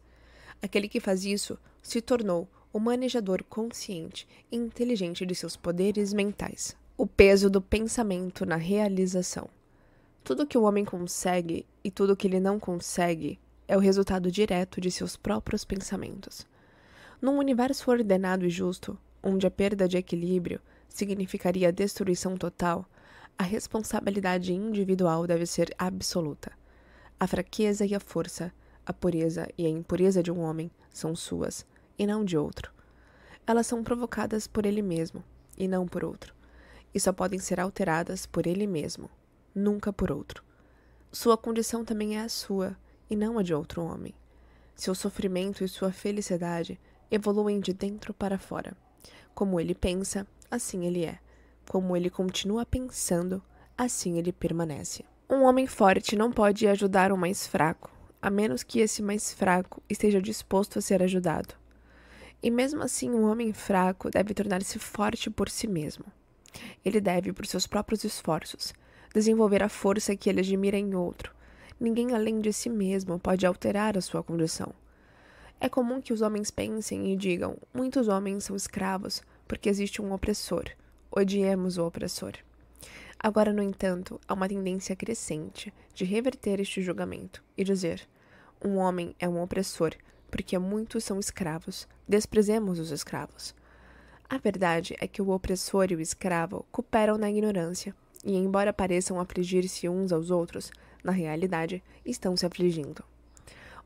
Aquele que faz isso se tornou o manejador consciente e inteligente de seus poderes mentais. O peso do pensamento na realização. Tudo que o homem consegue e tudo que ele não consegue é o resultado direto de seus próprios pensamentos. Num universo ordenado e justo, onde a perda de equilíbrio significaria a destruição total, a responsabilidade individual deve ser absoluta. A fraqueza e a força, a pureza e a impureza de um homem são suas, e não de outro. Elas são provocadas por ele mesmo, e não por outro, e só podem ser alteradas por ele mesmo, nunca por outro. Sua condição também é a sua, e não a de outro homem. Seu sofrimento e sua felicidade evoluem de dentro para fora. Como ele pensa, assim ele é. Como ele continua pensando, assim ele permanece. Um homem forte não pode ajudar o mais fraco, a menos que esse mais fraco esteja disposto a ser ajudado. E mesmo assim, um homem fraco deve tornar-se forte por si mesmo. Ele deve, por seus próprios esforços, desenvolver a força que ele admira em outro. Ninguém além de si mesmo pode alterar a sua condição. É comum que os homens pensem e digam: muitos homens são escravos porque existe um opressor. Odiemos o opressor. Agora, no entanto, há uma tendência crescente de reverter este julgamento e dizer: um homem é um opressor porque muitos são escravos. Desprezemos os escravos. A verdade é que o opressor e o escravo cooperam na ignorância, e embora pareçam afligir-se uns aos outros, na realidade, estão se afligindo.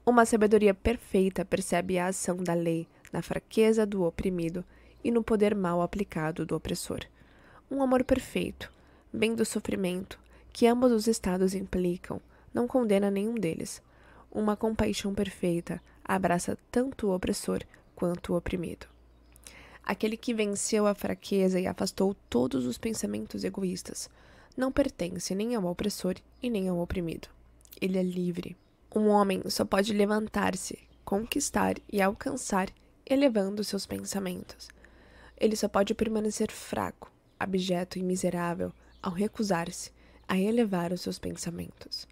Uma sabedoria perfeita percebe a ação da lei na fraqueza do oprimido e no poder mal aplicado do opressor. Um amor perfeito, bem do sofrimento, que ambos os estados implicam, não condena nenhum deles. Uma compaixão perfeita abraça tanto o opressor quanto o oprimido. Aquele que venceu a fraqueza e afastou todos os pensamentos egoístas não pertence nem ao opressor e nem ao oprimido. Ele é livre. Um homem só pode levantar-se, conquistar e alcançar elevando seus pensamentos. Ele só pode permanecer fraco, abjeto e miserável ao recusar-se a elevar os seus pensamentos.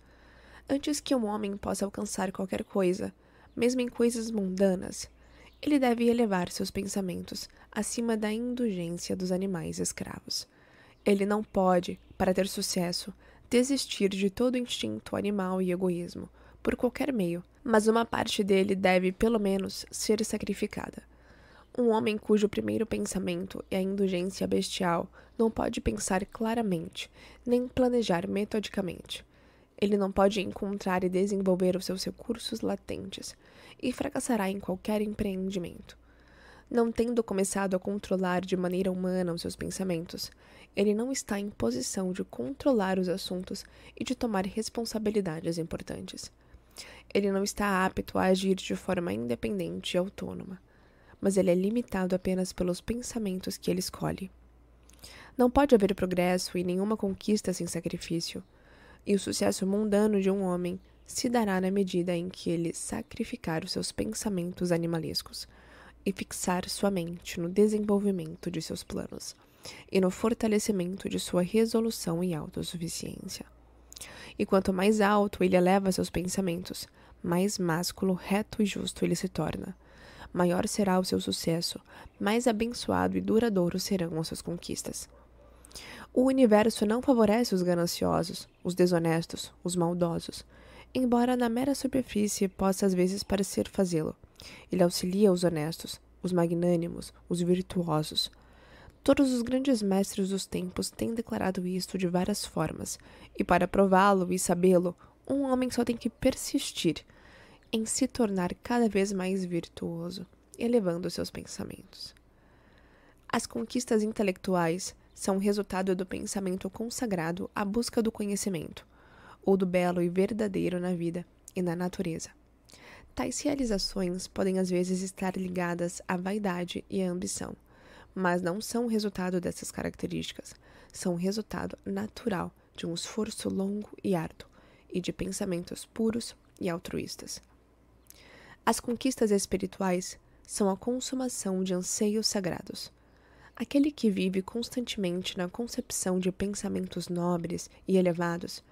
Antes que um homem possa alcançar qualquer coisa, mesmo em coisas mundanas, ele deve elevar seus pensamentos acima da indulgência dos animais escravos. Ele não pode, para ter sucesso, desistir de todo instinto animal e egoísmo, por qualquer meio, mas uma parte dele deve, pelo menos, ser sacrificada. Um homem cujo primeiro pensamento é a indulgência bestial não pode pensar claramente, nem planejar metodicamente. Ele não pode encontrar e desenvolver os seus recursos latentes, e fracassará em qualquer empreendimento. Não tendo começado a controlar de maneira humana os seus pensamentos, ele não está em posição de controlar os assuntos e de tomar responsabilidades importantes. Ele não está apto a agir de forma independente e autônoma, mas ele é limitado apenas pelos pensamentos que ele escolhe. Não pode haver progresso e nenhuma conquista sem sacrifício, e o sucesso mundano de um homem se dará na medida em que ele sacrificar os seus pensamentos animalescos e fixar sua mente no desenvolvimento de seus planos e no fortalecimento de sua resolução e autossuficiência. E quanto mais alto ele eleva seus pensamentos, mais másculo, reto e justo ele se torna. Maior será o seu sucesso, mais abençoado e duradouro serão as suas conquistas. O universo não favorece os gananciosos, os desonestos, os maldosos, embora na mera superfície possa às vezes parecer fazê-lo. Ele auxilia os honestos, os magnânimos, os virtuosos. Todos os grandes mestres dos tempos têm declarado isto de várias formas, e para prová-lo e sabê-lo, um homem só tem que persistir. em se tornar cada vez mais virtuoso, elevando seus pensamentos. As conquistas intelectuais são resultado do pensamento consagrado à busca do conhecimento, ou do belo e verdadeiro na vida e na natureza. Tais realizações podem às vezes estar ligadas à vaidade e à ambição, mas não são resultado dessas características, são resultado natural de um esforço longo e árduo e de pensamentos puros e altruístas. As conquistas espirituais são a consumação de anseios sagrados. Aquele que vive constantemente na concepção de pensamentos nobres e elevados,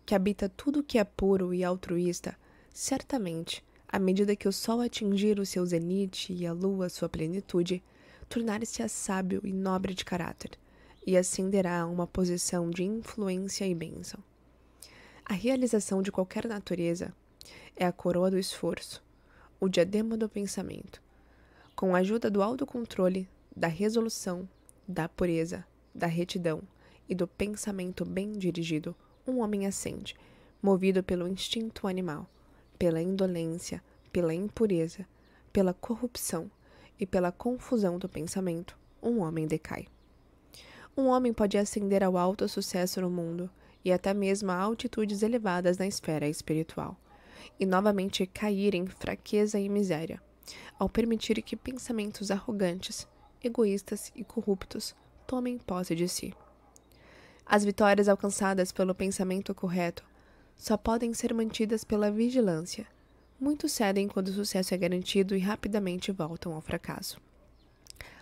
que habita tudo o que é puro e altruísta, certamente, à medida que o sol atingir o seu zenite e a lua sua plenitude, tornar-se-á sábio e nobre de caráter, e ascenderá a uma posição de influência e bênção. A realização de qualquer natureza é a coroa do esforço, o diadema do pensamento. Com a ajuda do autocontrole, da resolução, da pureza, da retidão e do pensamento bem dirigido, um homem ascende, movido pelo instinto animal, pela indolência, pela impureza, pela corrupção e pela confusão do pensamento, um homem decai. Um homem pode ascender ao alto sucesso no mundo e até mesmo a altitudes elevadas na esfera espiritual, e novamente cair em fraqueza e miséria, ao permitir que pensamentos arrogantes, egoístas e corruptos tomem posse de si. As vitórias alcançadas pelo pensamento correto só podem ser mantidas pela vigilância. Muitos cedem quando o sucesso é garantido e rapidamente voltam ao fracasso.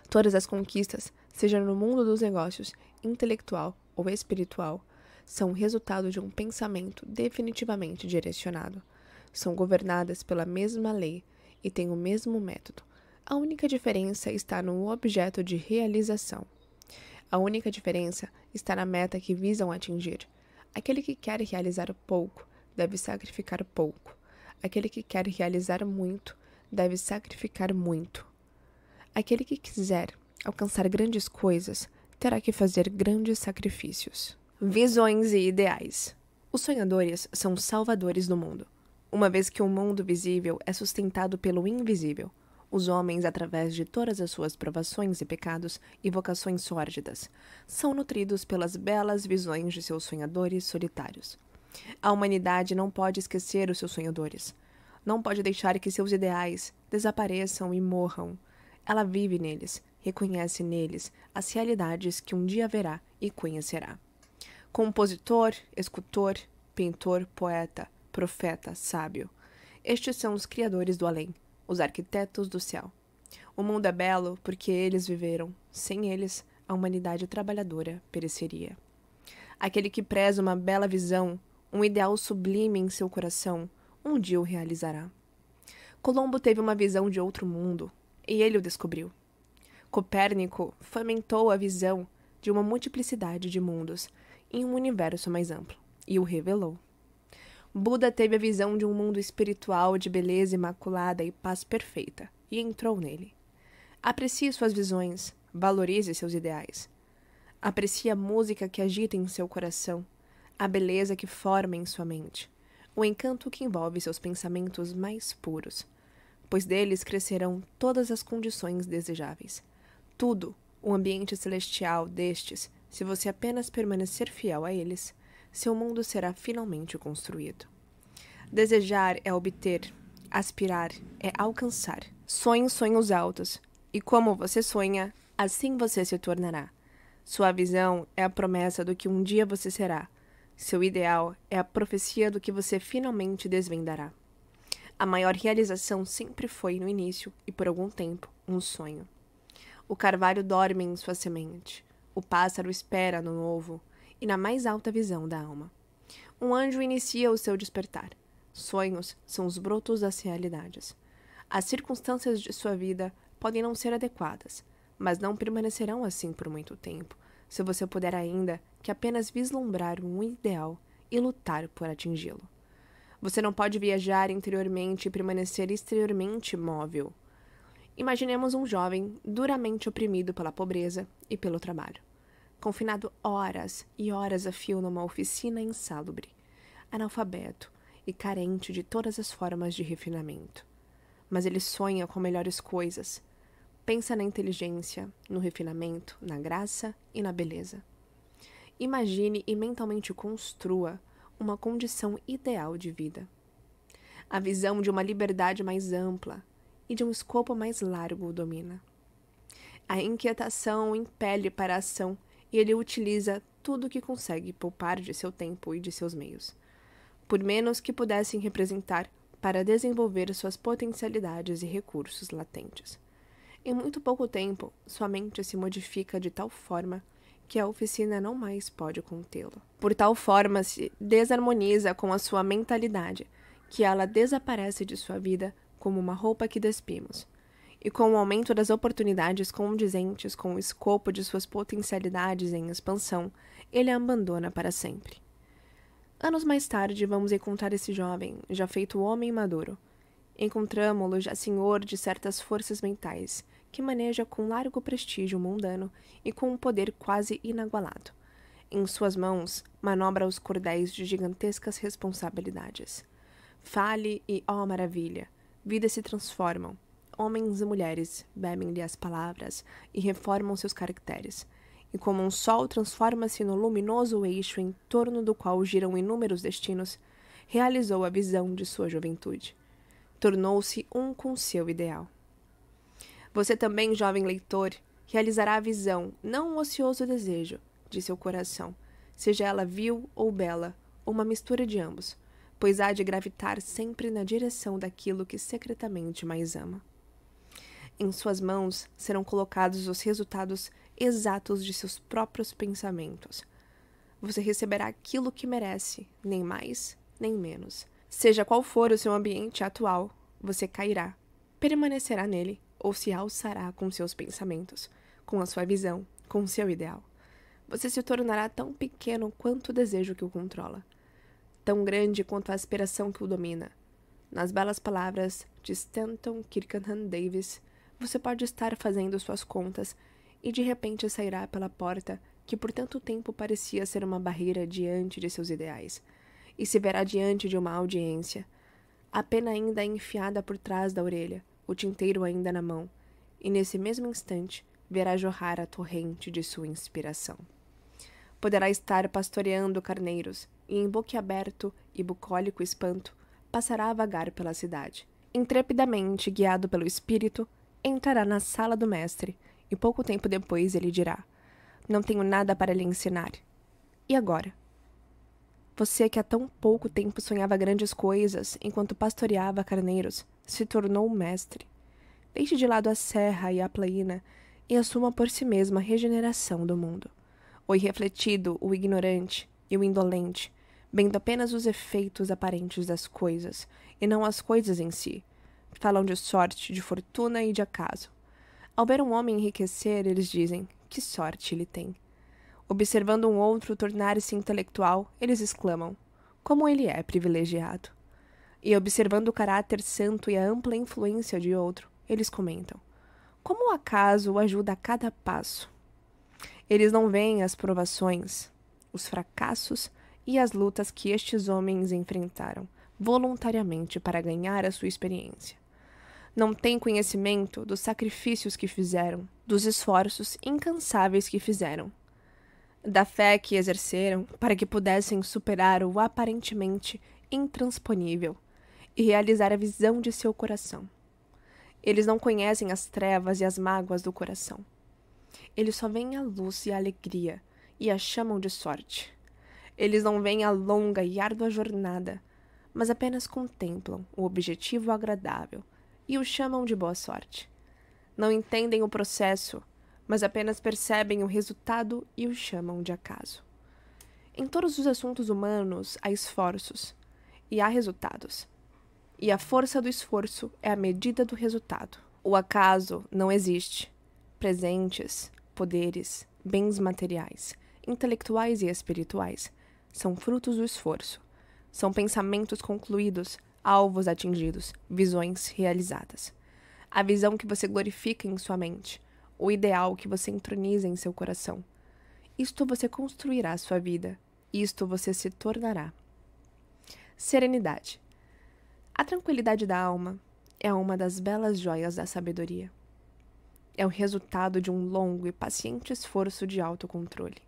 Todas as conquistas, seja no mundo dos negócios, intelectual ou espiritual, são resultado de um pensamento definitivamente direcionado. São governadas pela mesma lei e têm o mesmo método. A única diferença está no objeto de realização. A única diferença está na meta que visam atingir. Aquele que quer realizar pouco deve sacrificar pouco. Aquele que quer realizar muito deve sacrificar muito. Aquele que quiser alcançar grandes coisas terá que fazer grandes sacrifícios. Visões e ideais. Os sonhadores são os salvadores do mundo. Uma vez que o mundo visível é sustentado pelo invisível, os homens, através de todas as suas provações e pecados e vocações sórdidas, são nutridos pelas belas visões de seus sonhadores solitários. A humanidade não pode esquecer os seus sonhadores. Não pode deixar que seus ideais desapareçam e morram. Ela vive neles, reconhece neles as realidades que um dia verá e conhecerá. Compositor, escultor, pintor, poeta, profeta, sábio. Estes são os criadores do além, os arquitetos do céu. O mundo é belo porque eles viveram. Sem eles, a humanidade trabalhadora pereceria. Aquele que preza uma bela visão, um ideal sublime em seu coração, um dia o realizará. Colombo teve uma visão de outro mundo, e ele o descobriu. Copérnico fomentou a visão de uma multiplicidade de mundos em um universo mais amplo, e o revelou. Buda teve a visão de um mundo espiritual de beleza imaculada e paz perfeita, e entrou nele. Aprecie suas visões, valorize seus ideais. Aprecie a música que agita em seu coração, a beleza que forma em sua mente, o encanto que envolve seus pensamentos mais puros, pois deles crescerão todas as condições desejáveis. Tudo, o ambiente celestial destes, se você apenas permanecer fiel a eles, seu mundo será finalmente construído. Desejar é obter, aspirar é alcançar. Sonhe sonhos altos, e como você sonha, assim você se tornará. Sua visão é a promessa do que um dia você será. Seu ideal é a profecia do que você finalmente desvendará. A maior realização sempre foi, no início e por algum tempo, um sonho. O carvalho dorme em sua semente. O pássaro espera no ovo e na mais alta visão da alma. Um anjo inicia o seu despertar. Sonhos são os brotos das realidades. As circunstâncias de sua vida podem não ser adequadas, mas não permanecerão assim por muito tempo, se você puder ainda que apenas vislumbrar um ideal e lutar por atingi-lo. Você não pode viajar interiormente e permanecer exteriormente imóvel. Imaginemos um jovem duramente oprimido pela pobreza e pelo trabalho, confinado horas e horas a fio numa oficina insalubre, analfabeto e carente de todas as formas de refinamento. Mas ele sonha com melhores coisas. Pensa na inteligência, no refinamento, na graça e na beleza. Imagine e mentalmente construa uma condição ideal de vida. A visão de uma liberdade mais ampla e de um escopo mais largo o domina. A inquietação o impele para a ação e ele utiliza tudo o que consegue poupar de seu tempo e de seus meios, por menos que pudessem representar, para desenvolver suas potencialidades e recursos latentes. Em muito pouco tempo, sua mente se modifica de tal forma que a oficina não mais pode contê-lo. Por tal forma se desarmoniza com a sua mentalidade, que ela desaparece de sua vida como uma roupa que despimos. E com o aumento das oportunidades condizentes com o escopo de suas potencialidades em expansão, ele a abandona para sempre. Anos mais tarde, vamos encontrar esse jovem, já feito homem maduro. Encontramo-lo já senhor de certas forças mentais, que maneja com largo prestígio mundano e com um poder quase inagualado. Em suas mãos, manobra os cordéis de gigantescas responsabilidades. Fale e, ó maravilha, vidas se transformam. Homens e mulheres bebem-lhe as palavras e reformam seus caracteres. E como um sol transforma-se no luminoso eixo em torno do qual giram inúmeros destinos, realizou a visão de sua juventude. Tornou-se um com seu ideal. Você também, jovem leitor, realizará a visão, não um ocioso desejo, de seu coração, seja ela vil ou bela, ou uma mistura de ambos, pois há de gravitar sempre na direção daquilo que secretamente mais ama. Em suas mãos serão colocados os resultados exatos de seus próprios pensamentos. Você receberá aquilo que merece, nem mais, nem menos. Seja qual for o seu ambiente atual, você cairá, permanecerá nele ou se alçará com seus pensamentos, com a sua visão, com o seu ideal. Você se tornará tão pequeno quanto o desejo que o controla, tão grande quanto a aspiração que o domina. Nas belas palavras de Stanton Kirkham Davis, você pode estar fazendo suas contas e de repente sairá pela porta que por tanto tempo parecia ser uma barreira diante de seus ideais, e se verá diante de uma audiência, a pena ainda enfiada por trás da orelha, o tinteiro ainda na mão, e nesse mesmo instante verá jorrar a torrente de sua inspiração. Poderá estar pastoreando carneiros, e em boquiaberto e bucólico espanto, passará a vagar pela cidade. Intrepidamente, guiado pelo espírito, entrará na sala do mestre, e pouco tempo depois ele dirá: não tenho nada para lhe ensinar. E agora? Você que há tão pouco tempo sonhava grandes coisas, enquanto pastoreava carneiros, se tornou mestre. Deixe de lado a serra e a plaína, e assuma por si mesma a regeneração do mundo. O irrefletido, o ignorante e o indolente, vendo apenas os efeitos aparentes das coisas, e não as coisas em si. Falam de sorte, de fortuna e de acaso. Ao ver um homem enriquecer, eles dizem: que sorte ele tem. Observando um outro tornar-se intelectual, eles exclamam: como ele é privilegiado. E observando o caráter santo e a ampla influência de outro, eles comentam: como o acaso o ajuda a cada passo. Eles não veem as provações, os fracassos e as lutas que estes homens enfrentaram voluntariamente para ganhar a sua experiência. Não têm conhecimento dos sacrifícios que fizeram, dos esforços incansáveis que fizeram, da fé que exerceram para que pudessem superar o aparentemente intransponível e realizar a visão de seu coração. Eles não conhecem as trevas e as mágoas do coração. Eles só veem a luz e a alegria e a chamam de sorte. Eles não veem a longa e árdua jornada, mas apenas contemplam o objetivo agradável e o chamam de boa sorte. Não entendem o processo, mas apenas percebem o resultado e o chamam de acaso. Em todos os assuntos humanos há esforços e há resultados. E a força do esforço é a medida do resultado. O acaso não existe. Presentes, poderes, bens materiais, intelectuais e espirituais são frutos do esforço. São pensamentos concluídos, alvos atingidos, visões realizadas. A visão que você glorifica em sua mente, o ideal que você entroniza em seu coração. Isto você construirá sua vida, isto você se tornará. Serenidade. A tranquilidade da alma é uma das belas joias da sabedoria. É o resultado de um longo e paciente esforço de autocontrole.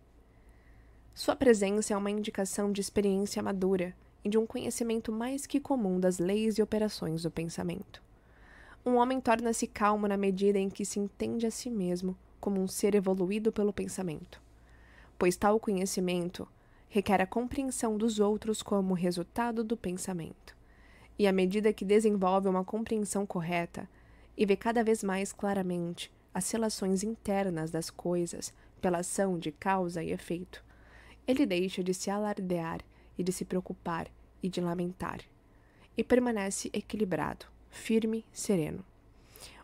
Sua presença é uma indicação de experiência madura e de um conhecimento mais que comum das leis e operações do pensamento. Um homem torna-se calmo na medida em que se entende a si mesmo como um ser evoluído pelo pensamento, pois tal conhecimento requer a compreensão dos outros como resultado do pensamento. E à medida que desenvolve uma compreensão correta e vê cada vez mais claramente as relações internas das coisas pela ação de causa e efeito, ele deixa de se alardear e de se preocupar e de lamentar, e permanece equilibrado, firme, sereno.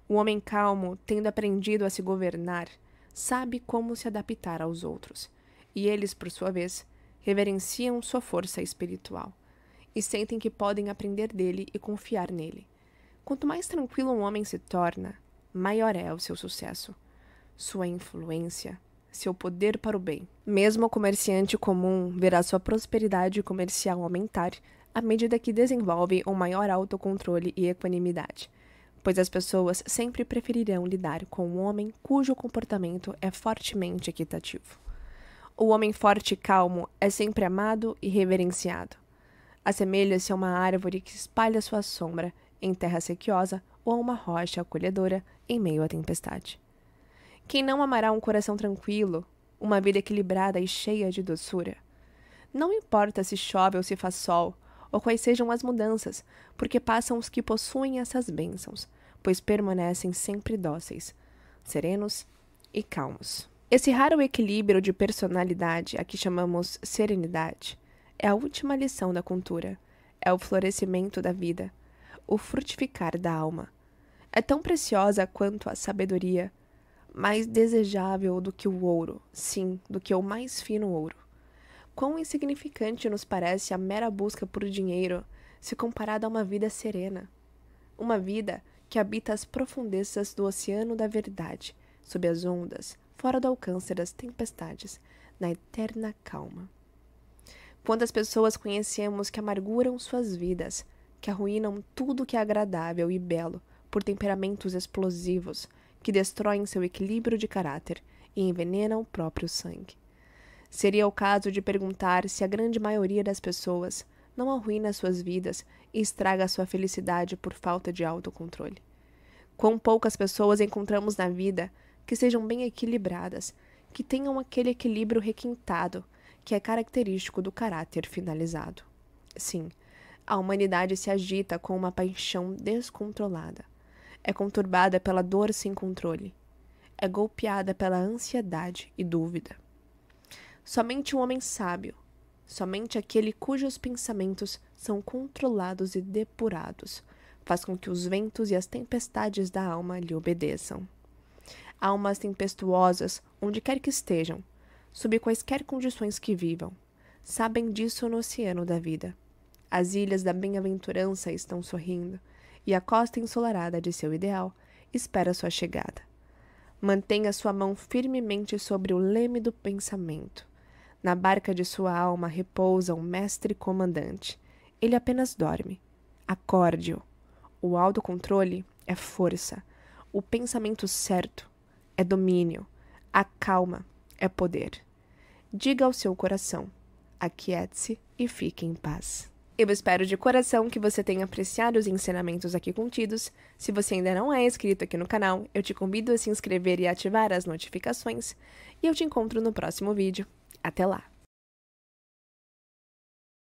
O homem calmo, tendo aprendido a se governar, sabe como se adaptar aos outros, e eles, por sua vez, reverenciam sua força espiritual, e sentem que podem aprender dele e confiar nele. Quanto mais tranquilo um homem se torna, maior é o seu sucesso, sua influência, seu poder para o bem. Mesmo o comerciante comum verá sua prosperidade comercial aumentar à medida que desenvolve um maior autocontrole e equanimidade, pois as pessoas sempre preferirão lidar com um homem cujo comportamento é fortemente equitativo. O homem forte e calmo é sempre amado e reverenciado. Assemelha-se a uma árvore que espalha sua sombra em terra sequiosa ou a uma rocha acolhedora em meio à tempestade. Quem não amará um coração tranquilo, uma vida equilibrada e cheia de doçura? Não importa se chove ou se faz sol, ou quais sejam as mudanças, porque passam os que possuem essas bênçãos, pois permanecem sempre dóceis, serenos e calmos. Esse raro equilíbrio de personalidade, a que chamamos serenidade, é a última lição da cultura, é o florescimento da vida, o frutificar da alma. É tão preciosa quanto a sabedoria, mais desejável do que o ouro, sim, do que o mais fino ouro. Quão insignificante nos parece a mera busca por dinheiro se comparada a uma vida serena, uma vida que habita as profundezas do oceano da verdade, sob as ondas, fora do alcance das tempestades, na eterna calma. Quantas pessoas conhecemos que amarguram suas vidas, que arruinam tudo que é agradável e belo por temperamentos explosivos, que destroem seu equilíbrio de caráter e envenenam o próprio sangue. Seria o caso de perguntar se a grande maioria das pessoas não arruína suas vidas e estraga sua felicidade por falta de autocontrole. Quão poucas pessoas encontramos na vida que sejam bem equilibradas, que tenham aquele equilíbrio requintado que é característico do caráter finalizado. Sim, a humanidade se agita com uma paixão descontrolada. É conturbada pela dor sem controle. É golpeada pela ansiedade e dúvida. Somente um homem sábio, somente aquele cujos pensamentos são controlados e depurados, faz com que os ventos e as tempestades da alma lhe obedeçam. Almas tempestuosas, onde quer que estejam, sob quaisquer condições que vivam, sabem disso no oceano da vida. As ilhas da bem-aventurança estão sorrindo, e a costa ensolarada de seu ideal espera sua chegada. Mantenha sua mão firmemente sobre o leme do pensamento. Na barca de sua alma repousa um mestre comandante. Ele apenas dorme. Acorde-o. O autocontrole é força. O pensamento certo é domínio. A calma é poder. Diga ao seu coração: aquiete-se e fique em paz. Eu espero de coração que você tenha apreciado os ensinamentos aqui contidos. Se você ainda não é inscrito aqui no canal, eu te convido a se inscrever e ativar as notificações. E eu te encontro no próximo vídeo. Até lá!